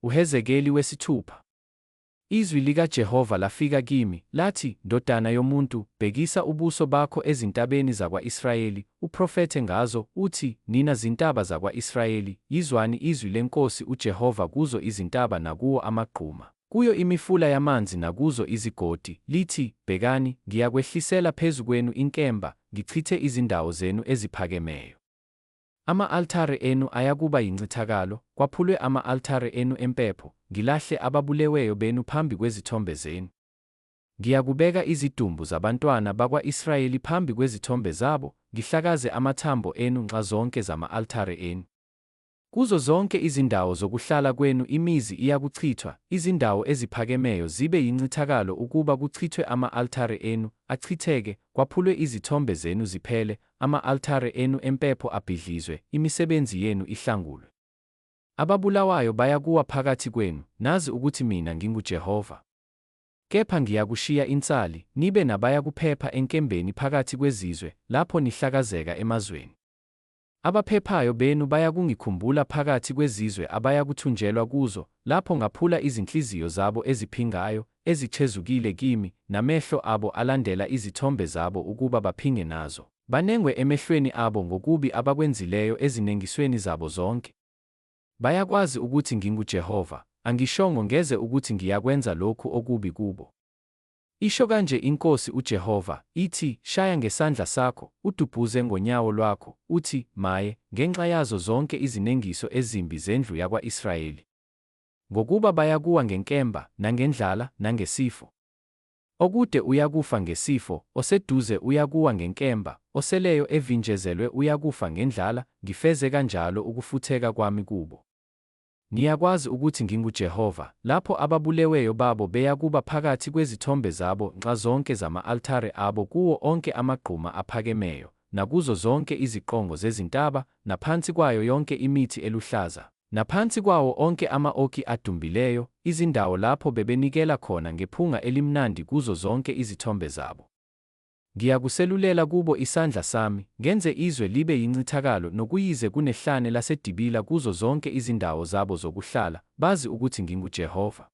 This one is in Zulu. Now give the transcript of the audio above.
uHezekeli wesithupha. Izwi likaJehova lafika kimi, lathi, ndodana yomuntu, bhekisa ubuso bakho ezintabeni zakwa-Israyeli, uprofethe ngazo, uthi, nina zintaba zakwa-Israyeli, yizwani izwi leNkosi uJehova kuzo izintaba nakuwo amagquma, kuyo imifula yamanzi nakuzo izigodi, lithi, bhekani, ngiyakwehlisela phezu kwenu inkemba, ngichithe izindawo zenu eziphakemeyo. Ama-althare enu ayakuba yincithakalo, kwaphulwe ama-althare enu empepho, ngilahle ababuleweyo benu phambi kwezithombe zenu. Ngiyakubeka izidumbu zabantwana bakwa-Israyeli phambi kwezithombe zabo, ngihlakaze amathambo enu nxazonke zama-althare enu. Kuzo zonke izindawo zokuhlala kwenu imizi iyakuchithwa, izindawo eziphakemeyo zibe yincithakalo ukuba kuchithwe ama-althare enu, achitheke, kwaphulwe izithombe zenu ziphele, ama-althare enu empepho abhidlizwe, imisebenzi yenu ihlangulwe. Ababulawayo bayakuwa phakathi kwenu, nazi ukuthi mina nginguJehova. Kepha ngiyakushiya insali, nibe nabayakuphepha enkembeni phakathi kwezizwe, lapho nihlakazeka emazweni. Abaphephayo benu bayakungikhumbula phakathi kwezizwe abayakuthunjelwa kuzo, lapho ngaphula izinhliziyo zabo eziphingayo, ezichezukile kimi, namehlo abo alandela izithombe zabo ukuba baphinge nazo. Banengwe emehlweni abo ngokubi abakwenzileyo ezinengisweni zabo zonke. Bayakwazi ukuthi nginguJehova, angishongo ngeze ukuthi ngiyakwenza lokhu okubi kubo. Isho kanje iNkosi uJehova, ithi, shaya ngesandla sakho, udubhuze ngonyawo lwakho, uthi, maye, ngenxa yazo zonke izinengiso ezimbi zendlu yakwa-Israyeli. Ngokuba bayakuwa ngenkemba, nangendlala, nangesifo. Okude uyakufa ngesifo, oseduze uyakuwa ngenkemba, oseleyo evinjezelwe uyakufa ngendlala, ngifeze kanjalo ukufutheka kwami kubo. Niyakwazi ukuthi nginguJehova, lapho ababuleweyo babo beyakuba phakathi kwezithombe zabo nxazonke zama-althare abo kuwo onke amagquma aphakemeyo, nakuzo zonke iziqongo zezintaba, naphansi kwayo yonke imithi eluhlaza, naphansi kwawo onke ama-okhi adumbileyo, izindawo lapho bebenikela khona ngephunga elimnandi kuzo zonke izithombe zabo. Ngiyakuselulela kubo isandla sami, ngenze izwe libe yincithakalo nokuyize kunehlane laseDibila kuzo zonke izindawo zabo zokuhlala, bazi ukuthi nginguJehova.